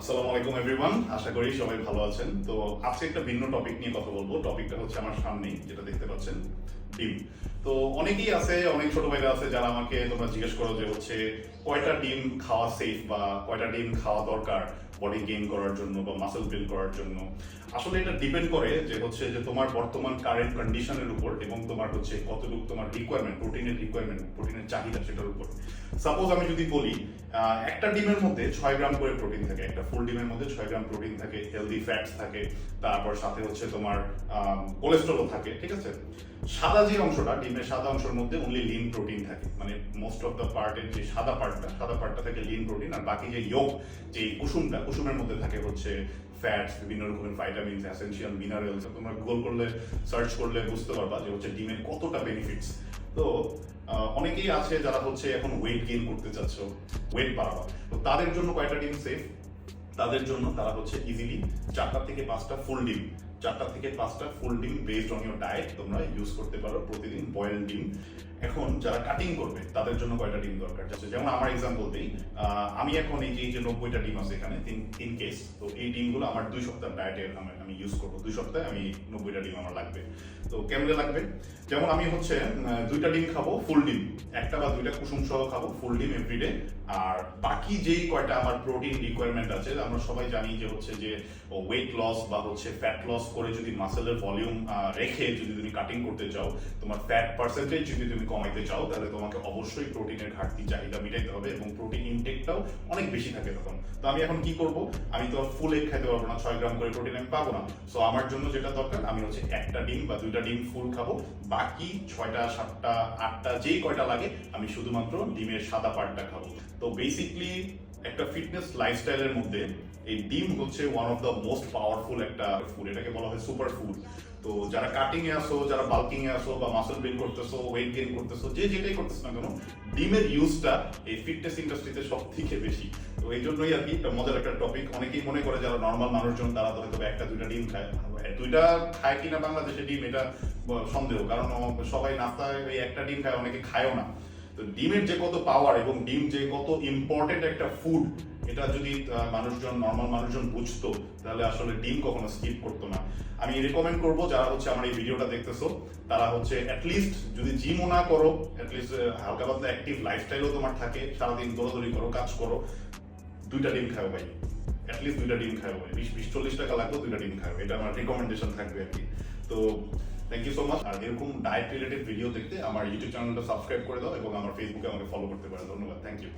আসসালামু আলাইকুম এভরিওয়ান, আশা করি সবাই ভালো আছেন। তো আজকে একটা ভিন্ন টপিক নিয়ে কথা বলবো। টপিকটা হচ্ছে আমার সামনেই যেটা দেখতে পাচ্ছেন, ডিম। তো অনেকেই আছে, অনেক ছোট ভাইরা আছে যারা আমাকে তোমরা জিজ্ঞেস করো যে হচ্ছে কয়টা ডিম খাওয়া সেফ বা কয়টা ডিম খাওয়া দরকার বডি গেইন করার জন্য বা মাসেল বিল্ড করার জন্য। আসলে এটা ডিপেন্ড করে যে হচ্ছে যে তোমার বর্তমান কারেন্ট কন্ডিশনের উপর এবং তোমার হচ্ছে কতটুকু তোমার রিকোয়ারমেন্ট, প্রোটিনের চাহিদা সেটার উপর। সাপোজ আমি যদি বলি একটা ডিমের মধ্যে 6 গ্রাম করে প্রোটিন থাকে, একটা ফুল ডিমের মধ্যে 6 গ্রাম প্রোটিন থাকে, হেলদি ফ্যাটস থাকে, তারপর সাথে হচ্ছে তোমার কোলেস্টেরল থাকে, ঠিক আছে। সাদা যে অংশটা, ডিমের সাদা অংশের মধ্যে অনলি লিন প্রোটিন থাকে, মানে মোস্ট অফ দ্য পার্টের যে সাদা পার্টটা থাকে লিন প্রোটিন, আর বাকি যে ইয়োক, যে কুসুমের মধ্যে থাকে হচ্ছে ফ্যাটস, বিভিন্ন রকমের ভাইটামিনস, এসেনশিয়াল মিনারেলস। তোমরা গুগল করলে, সার্চ করলে বুঝতে পারবা যে হচ্ছে ডিমের কতটা বেনিফিটস। তো অনেকেই আছে যারা হচ্ছে এখন ওয়েট গেইন করতে চাচ্ছ, ওয়েট বাড়াবা, তো তাদের জন্য কয়টা ডিম সেফ? তাদের জন্য তারা হচ্ছে ইজিলি 4টা থেকে 5টা ফুল ডিম, 4টা থেকে 5টা ফুল ডিম বেসড অন ইউর ডায়েট তোমরা ইউজ করতে পারো প্রতিদিন, বয়েল ডিম। এখন যারা কাটিং করবে তাদের জন্য কয়টা ডিম দরকার? যেমন আমার এক্সাম্পল দিই, আমি এখন এই যে 90টা ডিম আছে এখানে, তিন কেস, তো এই ডিমগুলো আমার 2 সপ্তাহ ডায়েটে আমি ইউজ করবো। 2 সপ্তাহে আমি 90টা ডিম আমার লাগবে। তো কেমনে লাগবে? যেমন আমি হচ্ছে 2টা ডিম খাবো ফুল ডিম, একটা বা 2টা কুসুম সহ খাবো ফুল ডিম এভরিডে। আর বাকি যেই কয়টা আমার প্রোটিন রিকোয়ারমেন্ট আছে, আমরা সবাই জানি যে হচ্ছে যে ওয়েট লস বা হচ্ছে ফ্যাট লস করে যদি মাসেলের ভলিউম রেখে যদি তুমি কাটিং করতে চাও, তোমার ফ্যাট পার্সেন্টেজ যদি তুমি কমাইতে চাও, তাহলে তোমাকে অবশ্যই প্রোটিনের ঘাটতি চাহিদা মিটাইতে হবে এবং প্রোটিন ইনটেকটাও অনেক বেশি থাকে তখন। তো আমি এখন কি করব? আমি তো ফুল এগ খাইতে পারবো না, 6 গ্রাম করে প্রোটিন আমি পাবো না। সো আমার জন্য যেটা দরকার, আমি হচ্ছে একটা ডিম বা 2টা ডিম ফুল খাবো, বাকি 6টা 7টা 8টা যেই কয়টা লাগে আমি শুধুমাত্র ডিমের সাদা পার্টটা খাবো। তো বেসিকলি একটা ফিটনেস লাইফস্টাইলের মধ্যে এই ডিম হচ্ছে one of the most powerful একটা ফুড, এটাকে বলা হয় সুপার ফুড। তো যারা কাটিং এ আসো, যারা বাল্কিং এ আসো বা মাসল বিল্ড করতেছো, ওয়েট গেইন করতেছো, যে যেটাই করতেছো না কেন, ডিমের ইউজটা এই ফিটনেস ইন্ডাস্ট্রিতে সব থেকে বেশি। তো এই জন্যই আর কি একটা মজার একটা টপিক। অনেকেই মনে করে যারা নর্মাল মানুষজন তারা তো হয়তো একটা 2টা ডিম খায়, 2টা খায় কিনা বাংলাদেশে ডিম এটা সন্দেহ, কারণ সবাই নাস্তায় এই একটা ডিম খায়, অনেকে খায়ও না। তো ডিমের যে কত পাওয়ার এবং ডিম যে কত ইম্পর্টেন্ট একটা ফুড, এটা যদি নর্মাল মানুষজন বুঝতো, তাহলে আসলে ডিম কখনো স্কিপ করতো না। আমি রেকমেন্ড করবো যারা হচ্ছে আমার এই ভিডিওটা দেখতেছো, তারা হচ্ছে অ্যাটলিস্ট যদি জিমও না করো, অ্যাটলিস্ট হালকা পাতলা অ্যাক্টিভ লাইফস্টাইলও তোমার থাকে, সারাদিন দৌড়াদৌড়ি করো, কাজ করো, 2টা ডিম খাও ভাই, অ্যাটলিস্ট 2টা ডিম খাও ভাই। 20-40 টাকা লাগবে, 2টা ডিম খাও, এটা আমার রিকমেন্ডেশন থাকবে আর কি। তো থ্যাংক ইউ সো মাচ। আর এরকম ডায়েট রিলেটেড ভিডিও দেখতে আমার ইউটিউব চ্যানেলটা সাবস্ক্রাইব করে দাও এবং আমার ফেসবুকে আমাকে ফলো করতে পারো। ধন্যবাদ, থ্যাংক ইউ।